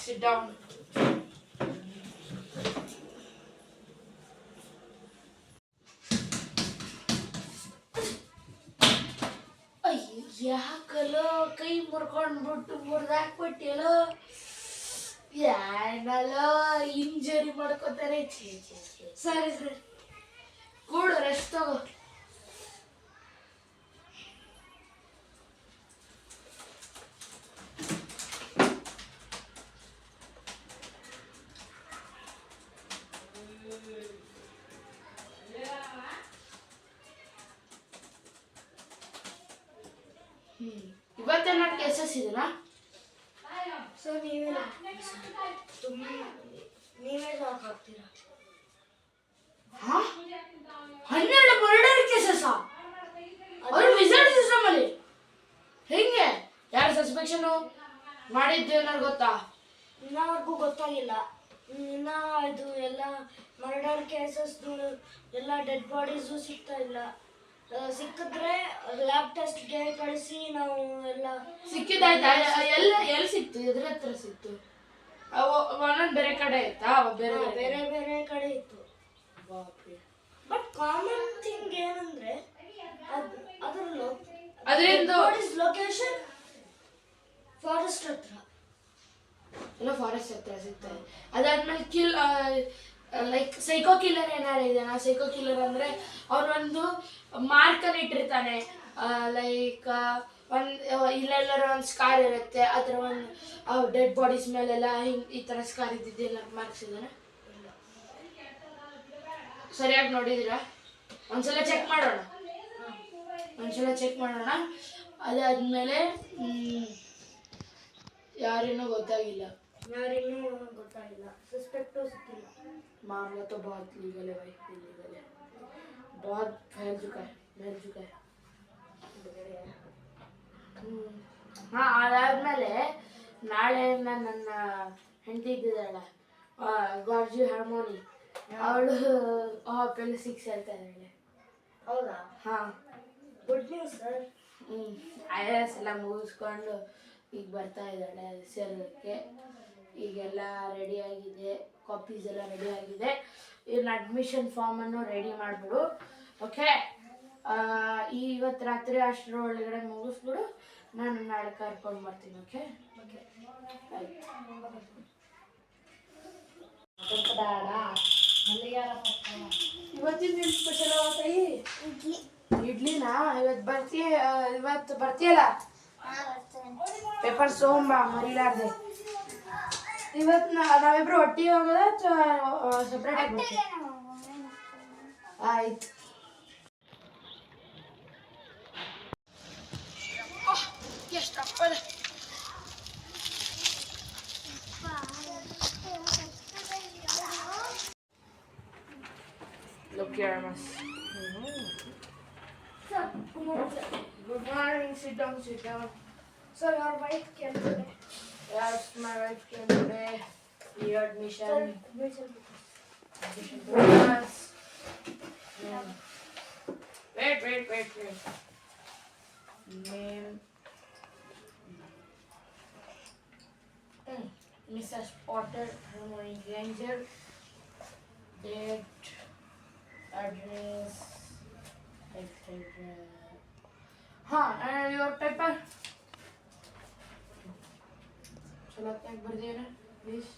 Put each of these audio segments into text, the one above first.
Sit down. ಯಾಕಲೋ ಕೈ ಮುರ್ಕೊಂಡ್ಬಿಟ್ಟು ಮುರಿದಾಕ್ಬಿಟ್ಟಿಲೋ ಏನಲ್ಲೋ injury ಮಾಡ್ಕೋತಾರೆ. ಸರಿ ಸರಿ ಕೂಡು ರೆಸ್ಟ್ ತಗೋ. ಇವತ್ತೆಲ್ಲ ಕೇಸಸ್ ಇದೆನಾ ಸರ್? ನೀವೇ ಲಾಕ್ ಆಗ್ತೀರಾ? 12 ಮರ್ಡರ್ ಕೇಸಸ್ ಅವ್ರು ವಿಸಿಟ್ ಸಿಸ್ಟಮ್ ಅಲ್ಲಿ ಹೆಂಗೆ? ಯಾರು ಸಸ್ಪೆಕ್ಷನ್ ಮಾಡಿದ್ದು ಏನಾರು ಗೊತ್ತಾ? ಇನ್ನವರೆಗೂ ಗೊತ್ತಾಗಿಲ್ಲ. ಇನ್ನ ಇದು ಎಲ್ಲ ಮರ್ಡರ್ ಕೇಸಸ್ ಎಲ್ಲ ಡೆಡ್ ಬಾಡೀಸು ಸಿಗ್ತಾ ಇಲ್ಲ. ಸಿಕ್ಕಿದ್ರೆ ಲ್ಯಾಬ್ ಟೆಸ್ಟ್ಗೆ ಕಳಿಸಿ ನಾವು ಎಲ್ಲ. ಸಿಕ್ಕಿದಾಯ್ತಾ? ಎಲ್ಲಿ ಸಿಕ್ತು? ಎದ್ರ ಹತ್ರ ಸಿಕ್ತು? ಒಂದೊಂದು ಬೇರೆ ಕಡೆ ಇತ್ತಾ? ಬೇರೆ ಬೇರೆ ಬೇರೆ ಕಡೆ ಇತ್ತು. ಬಟ್ ಕಾಮನ್ ಥಿಂಗ್ ಏನಂದ್ರೆ ಅದರಿಂದ ಲೊಕೇಶನ್ ಫಾರೆಸ್ಟ್ ಹತ್ರ. ಎಲ್ಲ ಫಾರೆಸ್ಟ್ ಹತ್ರ ಸಿಗ್ತದೆ. ಅದಾದ್ಮೇಲೆ ಲೈಕ್ ಸೈಕೋ ಕಿಲ್ಲರ್ ಏನಾರು ಇದೆನಾ? ಸೈಕೋ ಕಿಲ್ಲರ್ ಅಂದ್ರೆ ಅವನೊಂದು ಮಾರ್ಕನ್ನು ಇಟ್ಟಿರ್ತಾನೆ. ಲೈಕ್ ಇಲ್ಲೆಲ್ಲರೂ ಒಂದು ಸ್ಕಾರ್ ಇರುತ್ತೆ. ಆ ಥರ ಒಂದು ಡೆಡ್ ಬಾಡೀಸ್ ಮೇಲೆಲ್ಲ ಈ ಥರ ಸ್ಕಾರ್ ಇದ್ದಿದ್ದೆಲ್ಲ ಮಾರ್ಕ್ಸ್ ಇದ್ದಾನೆ. ಸರಿಯಾಗಿ ನೋಡಿದ್ದೀರಾ? ಒಂದ್ಸಲ ಚೆಕ್ ಮಾಡೋಣ. ಅದಾದ್ಮೇಲೆ ಯಾರಿನ್ನೂ ಗೊತ್ತಾಗಿಲ್ಲ. ಸಸ್ಪೆಕ್ಟು ಸಿಕ್ಕಿಲ್ಲ. मामला तो बहुत लीगल है भाई, इलीगल है, बहुत फैल चुका है. हाँ, ಅದಾದ್ಮೇಲೆ ನಾಳೆ ನನ್ನ ಹೆಂಡತಿ ಇದ್ದಿದ್ದಾಳ ಗಾರ್ಜಿ ಹಾರ್ಮೋನಿ, ಅವಳು ಆಪಲ್ಲಿ 6 ಹೇಳ್ತಾ ಇದ್ದಾಳೆ. ಹೌದಾ? ಹಾಂ, ಗುಡ್ ನ್ಯೂಸ್ ಸರ್. IAS ಎಲ್ಲ ಮುಗಿಸ್ಕೊಂಡು ಈಗ ಬರ್ತಾ ಇದ್ದಾಳೆ ಸೇರೋದಕ್ಕೆ. ಈಗೆಲ್ಲ ರೆಡಿ ಆಗಿದೆ, ಕಾಪೀಸ್ ಎಲ್ಲ ರೆಡಿ ಆಗಿದೆ. ಇನ್ನು ಅಡ್ಮಿಷನ್ ಫಾರ್ಮನ್ನು ರೆಡಿ ಮಾಡಿಬಿಡು. ಓಕೆ, ಇವತ್ತು ರಾತ್ರಿ ಅಷ್ಟರ ಒಳಗಡೆ ಮುಗಿಸ್ಬಿಡು. ನಾನು ನಾಳೆ ಕರ್ಕೊಂಡು ಬರ್ತೀನಿ. ಓಕೆ ಆಯ್ತು. ಇವತ್ತಿನ ಸ್ಪೆಷಲ್ ತಾಯಿ ಇಡ್ಲಿನಾ? ಇವತ್ತು ಬರ್ತೀಯಲ್ಲ? ಪೇಪರ್ ಸೋಂಬಾ ಮರಿಲಾರ್ದೆ. ಇವತ್ತು ನಾವಿಬ್ರು ಒಟ್ಟಿಗೆ ಹೋಗೋದ ಸಪ್ರೇಟ್ ಆಗಿ ಬರ್ತೀವಿ? ಆಯ್ತು. ಎಷ್ಟಪ್ಪ Look here, Amos. Sir, Good morning. Sit down. Sir, your wife came today. Yes, my wife came today. Admission. Admission to us. Wait. Name. Mrs. Potter, Harmony Granger. Date. Address. Etc. And your paper. ಚಲೋತ್ನಾಗ ಬರ್ದಿಯನ please?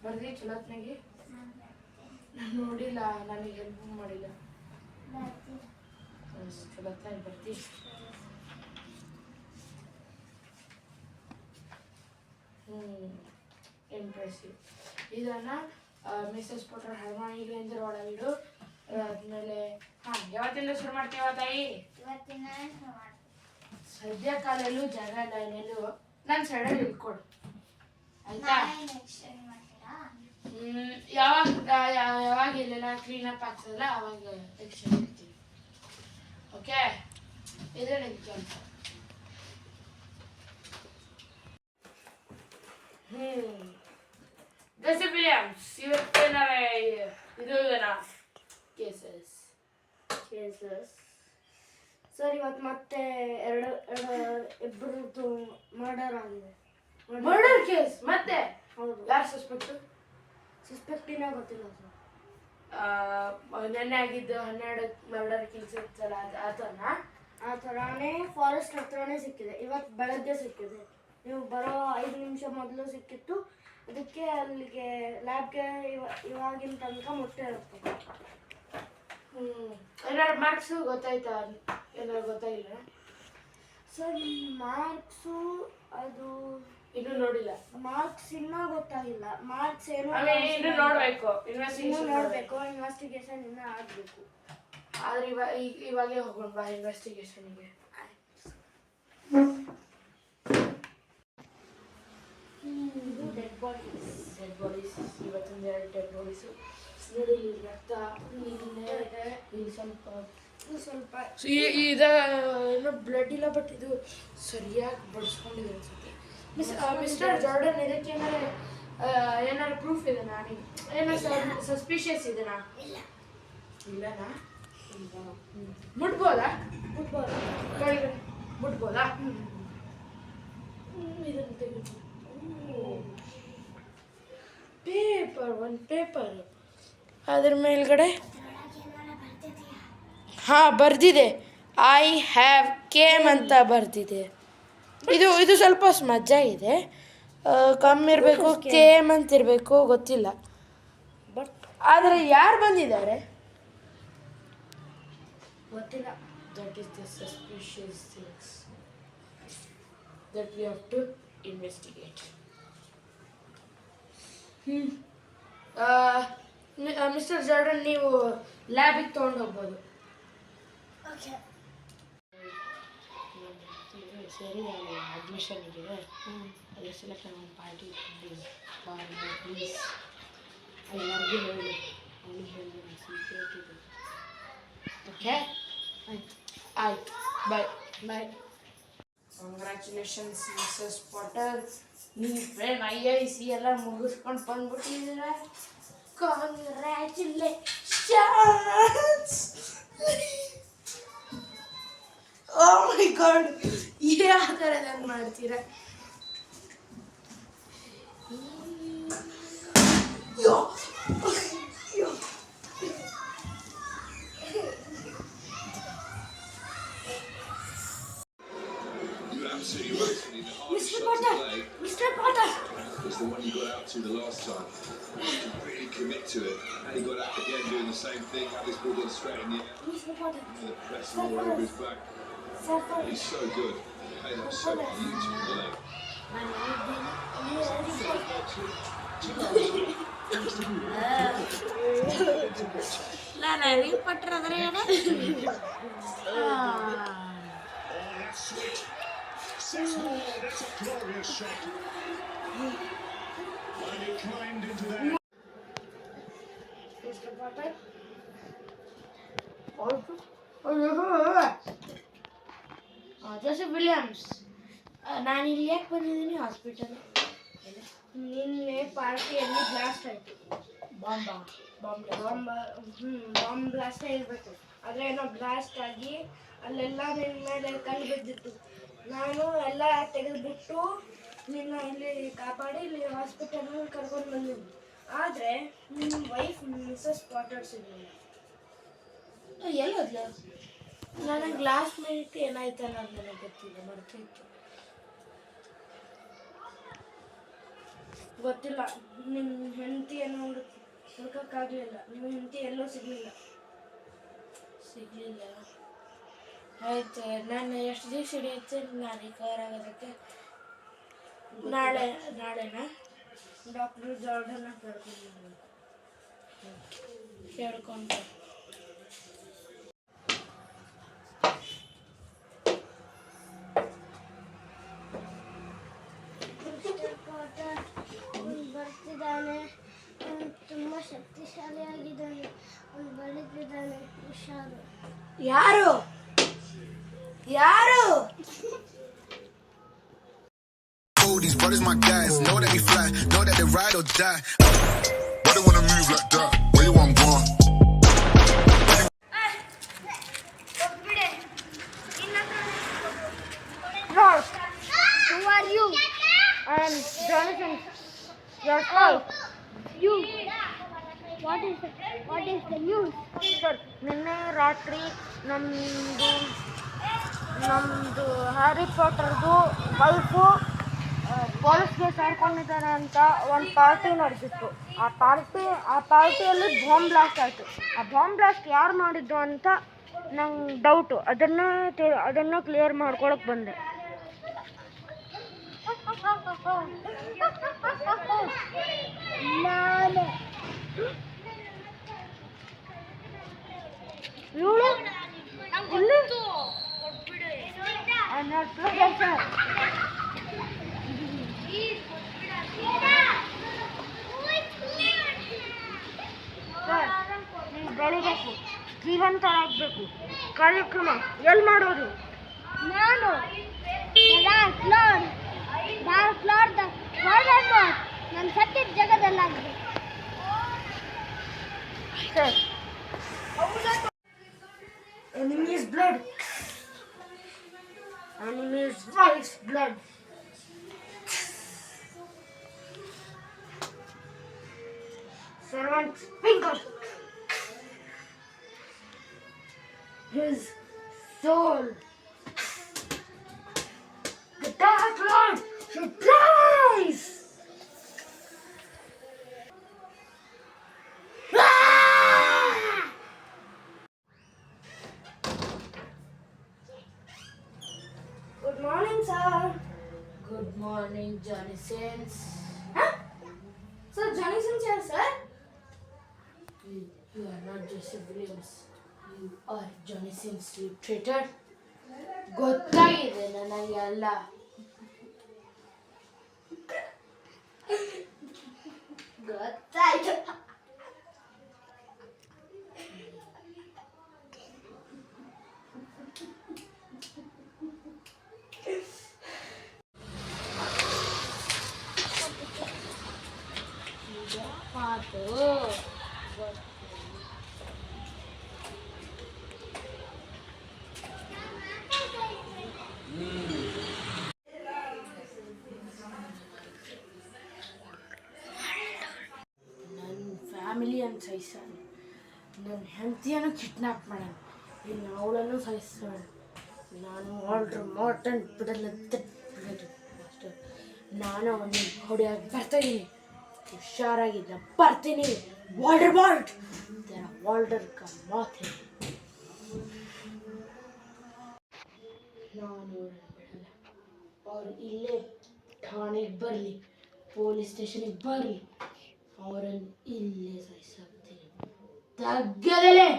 ಬರ್ದಿ ಚಲೋ ತಾಯಿ ಬರ್ತಿ. Impressive. ಇದನ್ನು Mrs ಪೊಟರ್ ಹರಮಾಣಿಗೆ ಅಂದ್ರೆ ಒಳಗಿಡು. ಆದ್ಮೇಲೆ ಯಾವತ್ತಿಂದ ಶುರು ಮಾಡ್ತೀವ ತಾಯಿ? ಸದ್ಯ ಕಾಲಲ್ಲೂ ಜಾಗ ಇಲ್ಲ ಎಲ್ಲೂ. ನಾನು ಸೈಡಲ್ಲಿ ಇಟ್ಕೊಡು ಆಯ್ತಾ? ಯಾವಾಗ ಇಲ್ಲೆಲ್ಲ ಕ್ಲೀನಪ್ ಆಗ್ತದಲ್ಲ ಅವಾಗ ಎಕ್ಸ್ಚೇಂಜ್ ಮಾಡ್ತೀವಿ. ಓಕೆ, ಇದೇ ನಿನ್ ಕೆಲಸ. ಜೆಸಿ ವಿಲಿಯಮ್ಸ್ ಇವತ್ತೇನಾರ ಇದು ಇದೆನಾ ಕೇಸಸ್? ಸರ್ ಇವತ್ತು ಮತ್ತೆ ಇಬ್ಬರದ್ದು ಮರ್ಡರ್ ಆಗಿದೆ. ಮರ್ಡರ್ ಕೇಸ್ ಮತ್ತೆ? ಹೌದು. ಯಾರು ಸಸ್ಪೆಕ್ಟ್ ಇನ್ನೂ ಗೊತ್ತಿಲ್ಲ ಸರ್. ನೆನ್ನೆ ಆಗಿದ್ದು 12 ಮರ್ಡರ್ ಕೇಸ್ ಇತ್ತಲ್ಲ ಆ ಥರನೇ ಫಾರೆಸ್ಟ್ ಹತ್ರನೇ ಸಿಕ್ಕಿದೆ. ಇವತ್ತು ಬೆಳಗ್ಗೆ ಸಿಕ್ಕಿದೆ. ನೀವು ಬರೋ 5 ನಿಮಿಷ ಮೊದಲು ಸಿಕ್ಕಿತ್ತು. ಅದಕ್ಕೆ ಅಲ್ಲಿಗೆ ಲ್ಯಾಬ್ಗೆ ಇವಾಗಿನ ತನಕ ಮುಟ್ಟೆ ಇರುತ್ತೆ. ಏನಾದ್ರು ಮಾರ್ಕ್ಸು ಗೊತ್ತಾಯ್ತಾ? ಏನಾದ್ರು ಗೊತ್ತಾಗಿಲ್ಲ ಸರ್? ಮಾರ್ಕ್ಸು ಅದು ಇನ್ನೂ ನೋಡಿಲ್ಲ. ಮಾರ್ಕ್ಸ್ ಇನ್ನೂ ಗೊತ್ತಾಗಿಲ್ಲ. ಮಾರ್ಕ್ಸ್ ಏನು ಇನ್ನೂ ನೋಡಬೇಕು, ನೋಡಬೇಕು. ಇನ್ವೆಸ್ಟಿಗೇಷನ್ ಇನ್ನೂ ಆಗಬೇಕು. ಆದ್ರೆ ಇವಾಗೇ ಹೋಗೋಣ ಬಾ ಇನ್ವೆಸ್ಟಿಗೇಷನ್ಗೆ. ಡೆಡ್ ಬಾಡೀಸ್ ಇವತ್ತಿಂದ 2 ಡೆಡ್ ಬಾಡೀಸು ನೋಡಿ. ರಕ್ತ ಇಲ್ಲಿ ಸ್ವಲ್ಪ ಏನೋ ಬ್ಲಡ್ ಇಲ್ಲ, ಬಟ್ ಇದು ಸರಿಯಾಗಿ ಬಡಿಸ್ಕೊಂಡಿದೆ ಅನ್ಸುತ್ತೆ. ಮಿಸ್ಟರ್ ಜಾರ್ಡನ್, ಇದಕ್ಕೆ ಏನಾರು ಪ್ರೂಫ್ ಇದೆನಾ? ಏನಾರು ಸಸ್ಪಿಷಿಯಸ್ ಇದೆನಾ? ಇಲ್ಲನಾ? ಮುಟ್ಬೋದಾ? ಕೆಳಗಡೆ ಮುಟ್ಬೋದಾ? ಇದನ್ನು ತೆಗೆದು ಒಂದು ಪೇಪರ್ ಅದ್ರ ಮೇಲ್ಗಡೆ ಬರ್ದಿದೆ ಐ ಹ್ಯಾವ್ ಕೇಮ್ ಅಂತ ಬರ್ದಿದೆ. ಇದು ಸ್ವಲ್ಪ ಸ್ಮಜ್ಜ ಇದೆ, ಕಮ್ಮಿ ಇರಬೇಕು, ಕೇಮ್ ಅಂತ ಇರಬೇಕು, ಗೊತ್ತಿಲ್ಲ. ಬಟ್ ಆದರೆ ಯಾರು ಬಂದಿದ್ದಾರೆ ಗೊತ್ತಿಲ್ಲ. That is the suspicious things that we have to investigate. Mister Jordan, ನೀವು ಲ್ಯಾಬಿಗೆ ತೊಗೊಂಡು ಹೋಗ್ಬೋದು. ಸರಿ, ಅಡ್ಮಿಷನ್ಗೆ ಅದೆಷ್ಟೆಲ್ಲ ಒಂದು ಪಾರ್ಟಿ ಪ್ಲೀಸ್. ಎಲ್ಲರಿಗೂ ಹೇಳಿ, ಅವನಿಗೆ ಹೇಳಿ, ಸೀಕ್ರೆಟ್ ಇದೆ. ಓಕೆ, ಆಯ್ತು, ಬಾಯ್. ಕಂಗ್ರ್ಯಾಚುಲೇಷನ್ಸ್ ಮಿಸಸ್ ಪಾಟರ್, ನಿಮ್ಮ ಫ್ರೆಂಡ್ IIC ಎಲ್ಲ ಮುಗಿಸ್ಕೊಂಡು ಬಂದ್ಬಿಟ್ಟಿದ್ದೀರ. ಕಂಗ್ರ್ಯಾಚುಲೇಷನ್ಸ್. ಓ ಮೈ ಗಾಡ್, ಯಾವ ಥರ ಇದನ್ನು ಮಾಡ್ತೀರಾ? Mr. Potter! Was the one you got out to the last time. You really commit to it. And he got out again doing the same thing. Had this ball gone straight in the air. Mr. Potter! The press all over his back. He's so good. Hey, that's so beautiful leg. ನಾನು Harry Potter ಆದರೆ ಏನು? That's a glorious shot. And he climbed into there. Mr. Potter? Joseph Williams, ನಾನು ಇಲ್ಲಿ ಯಾಕೆ ಬಂದಿದ್ದೀನಿ hospital? ನಿನ್ನೆ ಪಾರ್ಟಿಯಲ್ಲಿ blast ಆಯಿತು. Bomb blast ಆಗಿರ್ಬೇಕು. ಆದರೆ ಏನೋ ಬ್ಲಾಸ್ಟ್ ಆಗಿ ಅಲ್ಲೆಲ್ಲ ನಿನ್ನ ಮೇಲೆ ಕಲ್ಲು ಬಿದ್ದಿತ್ತು. ನಾನು ಎಲ್ಲ ತೆಗೆದುಬಿಟ್ಟು ನಿನ್ನ ಇಲ್ಲಿ ಕಾಪಾಡಿ ಇಲ್ಲಿ ಹಾಸ್ಪಿಟಲ್ನಲ್ಲಿ ಕರ್ಕೊಂಡು ಬಂದಿದ್ದು. ಆದರೆ ನಿಮ್ಮ ವೈಫ್ ಮಿಸಸ್ ಪಾಟರ್ ಸಿಗಲಿಲ್ಲ. ಎಲ್ಲೋದ್ಲು? ನನಗೆ ಲಾಸ್ಟ್ ಮಿನಿಟ್ ಏನಾಯ್ತು ಅನ್ನೋದು ನನಗೆ ಗೊತ್ತಿಲ್ಲ, ಮರ್ತಿತ್ತು. ಗೊತ್ತಿಲ್ಲ. ನಿಮ್ಮ ಹೆಂಡತಿಯನ್ನು ಹುಡುಕಕ್ಕಾಗಲಿಲ್ಲ. ನಿಮ್ಮ ಹೆಂಡತಿ ಎಲ್ಲೂ ಸಿಗಲಿಲ್ಲ. ಆಯ್ತು, ನಾನು ಎಷ್ಟು ದಿವಸ ಹಿಡಿಯುತ್ತೆ ನಾನು ರಿಕವರ್ ಆಗೋದಕ್ಕೆ? ನಾಳೆನಾ? ಡಾಕ್ಟ್ರು ಜಾರ್ಡನ್ನ ಕೇಳ್ಕೊಂಡು ಬರ್ತಿದ್ದಾನೆ, ತುಂಬ ಶಕ್ತಿಶಾಲಿಯಾಗಿದ್ದಾನೆ, ಅವ್ನು ಬೆಳೀತಿದ್ದಾನೆ, ಹುಷಾರು. ಯಾರು? Oh, these brothers my guys, know that we fly, know that they ride or die. Why they wanna move like that? Where you want gone? Who are you? I am Jonathan. Yourself. You. What is the news? Sir, ನಿನ್ನೆ ರಾತ್ರಿ ನಮ್ಮದು Harry ಪಾಟರ್ದು wife ಪೊಲೀಸ್ಗೆ ಸೇರ್ಕೊಂಡಿದ್ದಾರೆ ಅಂತ ಒಂದು party ನಡೆದಿತ್ತು. ಆ ಪಾರ್ಟಿಯಲ್ಲಿ bomb blast ಆಯಿತು. ಆ bomb blast ಯಾರು ಮಾಡಿದ್ದು ಅಂತ ನಂಗೆ ಡೌಟು. ಅದನ್ನು ಕ್ಲಿಯರ್ ಮಾಡ್ಕೊಳಕ್ಕೆ ಬಂದೆ. ಇವಳು ನೀವು ಬೆಳಿಬೇಕು, ಜೀವಂತರಾಗಬೇಕು. ಕಾರ್ಯಕ್ರಮ ಎಲ್ಲಿ ಮಾಡೋದು? ನಾನು ನನ್ನ ಸತ್ಯದ ಜಗದಲ್ಲಾಗಿದೆ. Enemy's blood. Enemy's wife's blood. Servant's finger. His soul. The Dark Lord should rise. Good morning, sir. Good morning, Johnny Sins. Huh? Sir, Johnny Sins here, sir. You are not Joseph Williams. You are Johnny Sins, you traitor. ಗೊತ್ತಾಗಿದೆ ನನಗೆಲ್ಲ. ಗೊತ್ತಾಯ್ತು. ಮಾತು family ಅಂತ ಸಹಿಸ್ತಾನೆ, ನನ್ನ ಹೆಂಡತಿಯನ್ನು kidnap ಮಾಡೋಣ, ಇನ್ನು ಅವಳನ್ನು ಸಹಿಸ್ತಾನೆ. ನಾನು ವಾಲ್ಟರ್ ಮಾರ್ಟನ್ ಬಿಡಲ್ಲ ಮಾಸ್ಟರ್. ನಾನು ಅವನು ಹೊಡೆಯೋಕೆ ಬರ್ತಾಯಿದ್ದೀನಿ, ಹುಷಾರಾಗಿದ್ದ ಬರ್ತೀನಿ. ವಾಲ್ಟರ್ ಬಾಲ್ಟ್ ವಾಲ್ಟರ್ ಕ ಮಾತೆ. ನಾನು ಬಿಡಲ್ಲ. ಅವ್ರು ಇಲ್ಲೇ ಠಾಣೆಗೆ ಬರಲಿ, ಪೊಲೀಸ್ ಸ್ಟೇಷನಿಗೆ ಬರಲಿ, ಅವರನ್ನು ಇಲ್ಲೇ ಸಾಯಿಸಾಕ್ತೀನಿ ತಗ್ಗದಲ್ಲೇ.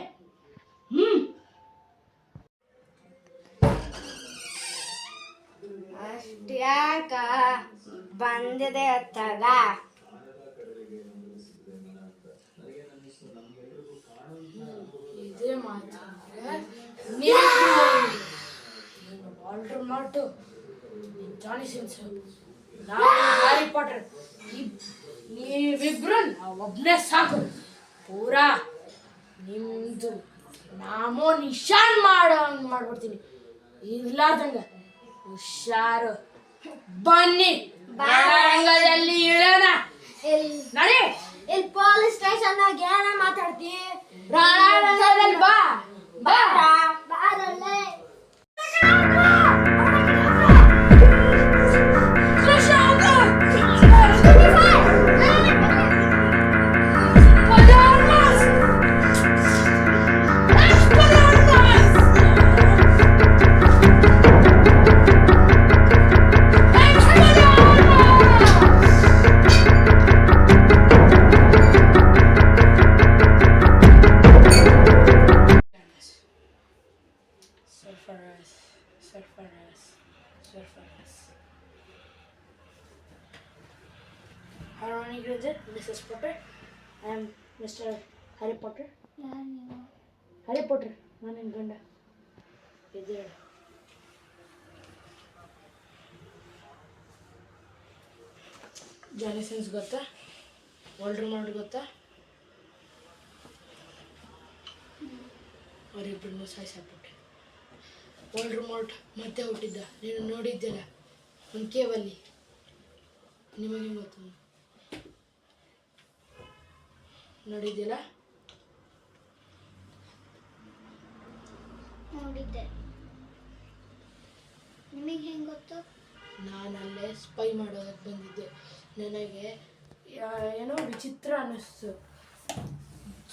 ಅಷ್ಟ್ಯಾಕ ಬಂದಿದೆ ಅತ್ತಾಗ. ಇದೇ ಮಾತು ವಾಲ್ಟರ್ ಮಾರ್ಟು, ಜಾನಿ ಸಿನ್ಸ್, ನಾನು ಹ್ಯಾರಿ ಪಾಟರ್, ನೀವಿಬ್ರು ಒಬ್ಬನೇ ಸಾಕು. ಪೂರಾ ನಿಮ್ಮದು ನಾಮೋ ನಿಶಾನ್ ಮಾಡ್ಬಿಡ್ತೀನಿ ಇರ್ಲಾರ್ದಂಗ. ಹುಷಾರು, ಬನ್ನಿ ರಂಗದಲ್ಲಿ ಇಳೋಣ. ನಡಿ, ಇಲ್ಲಿ ಪೊಲೀಸ್ ಸ್ಟೇಷನ್ನಾಗ ಏನ ಮಾತಾಡ್ತಿ? ರಣರಂಗದಲ್ಲಿ ಬಾ ಬಾ. ಬಾರಲ್ಲೇ. Mrs. Potter. I am Mr. Harry Potter. Harry Potter. ನಾನು ನಿನ್ನ ಗಂಡ. ಇದು ಜಾನಿ ಸಿನ್ಸ್ ಗೊತ್ತಾ? ವಾಲ್ಡರ್ಮಾರ್ಟ್ ಗೊತ್ತಾ? ಅವರಿಬ್ಬರನ್ನು ಸಾಯಿಸಾಕ್ಬಿಟ್ಟೆ. ವಾಲ್ಡರ್ಮಾರ್ಟ್ ಮತ್ತೆ ಹುಟ್ಟಿದ್ದ. ನೀನು ನೋಡಿದ್ದೆಲ್ಲ ಒಂದು ಕೇವಲ್ಲಿ. ನಿಮಗೆ ಗೊತ್ತು ನೋಡಿದ್ದಿಲ್ಲ? ನೋಡಿದ್ದೆ. ನಿಮಗೆ ಹೆಂಗೆ ಗೊತ್ತು? ನಾನು ಅಲ್ಲೇ ಸ್ಪೈ ಮಾಡೋದಕ್ಕೆ ಬಂದಿದ್ದೆ. ನನಗೆ ಏನೋ ವಿಚಿತ್ರ ಅನ್ನಿಸ್ತು.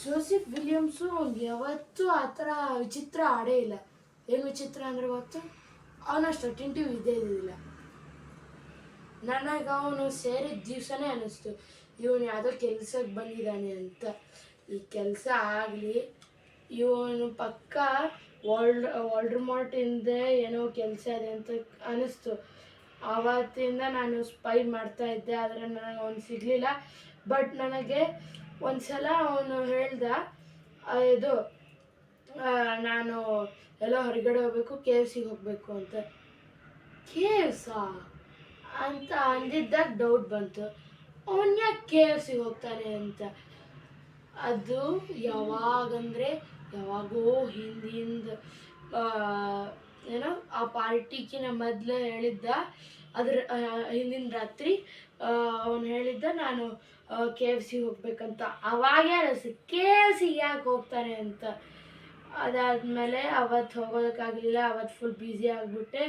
ಜೋಸೆಫ್ ವಿಲಿಯಮ್ಸು ಅವ್ನಿಗೆ ಯಾವತ್ತೂ ಆ ಥರ ವಿಚಿತ್ರ ಆಡೇ ಇಲ್ಲ. ಏನು ವಿಚಿತ್ರ ಅಂದರೆ ಗೊತ್ತು, ಅವನಷ್ಟು ಅಟೆಂಟಿವ್ ಇದ್ದೇ ಇದ್ದಿಲ್ಲ. ನನಗೆ ಅವನು ಸೇರಿದ ದಿವಸನೇ ಅನ್ನಿಸ್ತು ಇವನು ಯಾವುದೋ ಕೆಲ್ಸಕ್ಕೆ ಬಂದಿದ್ದಾನೆ ಅಂತ. ಈ ಕೆಲಸ ಆಗಲಿ, ಇವನು ಪಕ್ಕ ವಾಲ್ಡರ್ಮಾರ್ಟಿಂದ ಏನೋ ಕೆಲಸ ಇದೆ ಅಂತ ಅನ್ನಿಸ್ತು. ಆವತ್ತಿಂದ ನಾನು ಸ್ಪೈ ಮಾಡ್ತಾ ಇದ್ದೆ, ಆದರೆ ನನಗೆ ಅವನು ಸಿಗಲಿಲ್ಲ. ಬಟ್ ನನಗೆ ಒಂದು ಸಲ ಅವನು ಹೇಳ್ದ, ಇದು ನಾನು ಎಲ್ಲ ಹೊರಗಡೆ ಹೋಗ್ಬೇಕು, KFC ಹೋಗಬೇಕು ಅಂತ. KFC ಅಂತ ಅಂದಿದ್ದಾಗ ಡೌಟ್ ಬಂತು, ಅವನು ಯಾಕೆ KFC ಹೋಗ್ತಾನೆ ಅಂತ. ಅದು ಯಾವಾಗಂದರೆ ಯಾವಾಗೋ ಹಿಂದಿಂದ ಏನೋ ಆ ಪಾರ್ಟಿಗಿನ ಮೊದಲು ಹೇಳಿದ್ದ. ಅದ್ರ ಹಿಂದಿನ ರಾತ್ರಿ ಅವನು ಹೇಳಿದ್ದ ನಾನು KFC ಹೋಗ್ಬೇಕಂತ. ಅವಾಗೇ ಅನಿಸ್ತು KFC ಯಾಕೆ ಹೋಗ್ತಾನೆ ಅಂತ. ಅದಾದಮೇಲೆ ಅವತ್ತು ಹೋಗೋದಕ್ಕಾಗಲಿಲ್ಲ. ಅವತ್ತು ಫುಲ್ ಬ್ಯುಸಿ ಆಗಿಬಿಟ್ಟೆ.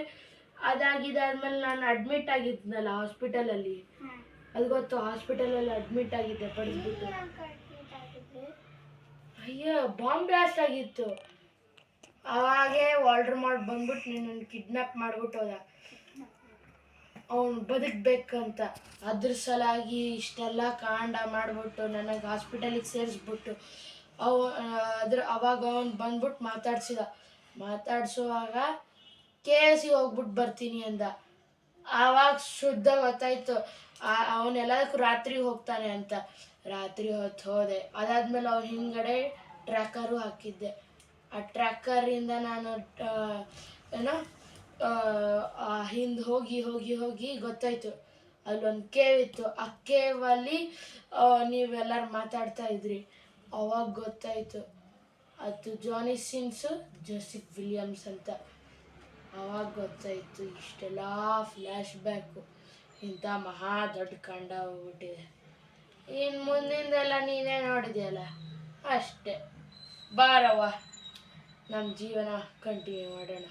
ಅದಾಗಿದ್ದಾದ್ಮೇಲೆ ನಾನು ಅಡ್ಮಿಟ್ ಆಗಿದ್ನಲ್ಲ ಹಾಸ್ಪಿಟಲಲ್ಲಿ, ಅದು ಗೊತ್ತು, ಹಾಸ್ಪಿಟಲಲ್ಲಿ ಅಡ್ಮಿಟ್ ಆಗಿದ್ದೆ ಪಡಿಸ್ಬಿಟ್ಟು. ಅಯ್ಯೋ, ಬಾಂಬ್ ಬ್ಲಾಸ್ಟ್ ಆಗಿತ್ತು. ಅವಾಗೇ ವಾಲ್ಡರ್ಮಾರ್ಟ್ ಬಂದ್ಬಿಟ್ಟು ನಿನ್ನನ್ನು ಕಿಡ್ನಾಪ್ ಮಾಡ್ಬಿಟ್ಟು ಹೋದ. ಅವನು ಬದುಕಬೇಕಂತ. ಅದ್ರ ಸಲಾಗಿ ಇಷ್ಟೆಲ್ಲ ಕಾಂಡ ಮಾಡಿಬಿಟ್ಟು ನನಗೆ ಹಾಸ್ಪಿಟಲಿಗೆ ಸೇರಿಸ್ಬಿಟ್ಟು ಅವಾಗ ಅವನು ಬಂದ್ಬಿಟ್ಟು ಮಾತಾಡ್ಸುವಾಗ KFC ಹೋಗ್ಬಿಟ್ಟು ಬರ್ತೀನಿ ಅಂದ. ಆವಾಗ ಶುದ್ಧ ಗೊತ್ತಾಯ್ತು ಅವನೆಲ್ಲದಕ್ಕೂ ರಾತ್ರಿ ಹೋಗ್ತಾನೆ ಅಂತ. ರಾತ್ರಿ ಹೊತ್ತು ಹೋದೆ. ಅದಾದಮೇಲೆ ಅವ್ನ ಹಿಂದ್ಗಡೆ ಟ್ರ್ಯಾಕರು ಹಾಕಿದ್ದೆ. ಆ ಟ್ರ್ಯಾಕರಿಂದ ನಾನು ಏನೋ ಹಿಂದೆ ಹೋಗಿ ಹೋಗಿ ಹೋಗಿ ಗೊತ್ತಾಯಿತು ಅಲ್ಲೊಂದು ಕೇವ್ ಇತ್ತು. ಆ ಕೇವಲ್ಲಿ ನೀವೆಲ್ಲರೂ ಮಾತಾಡ್ತಾ ಇದ್ರಿ. ಅವಾಗ ಗೊತ್ತಾಯಿತು ಅದು ಜಾನಿ ಸಿನ್ಸು ಜೋಸೆಫ್ ವಿಲಿಯಮ್ಸ್ ಅಂತ. ಆವಾಗ ಗೊತ್ತಾಯಿತು ಇಷ್ಟೆಲ್ಲ ಫ್ಲ್ಯಾಶ್ ಬ್ಯಾಕು ಇಂಥ ಮಹಾ ದೊಡ್ಡ ಕಂಡ ಹೋಗ್ಬಿಟ್ಟಿದೆ. ಇನ್ನು ಮುಂದಿಂದೆಲ್ಲ ನೀನೇ ನೋಡಿದೆಯಲ್ಲ, ಅಷ್ಟೇ. ಬಾರವ್ವ, ನಮ್ಮ ಜೀವನ ಕಂಟಿನ್ಯೂ ಮಾಡೋಣ.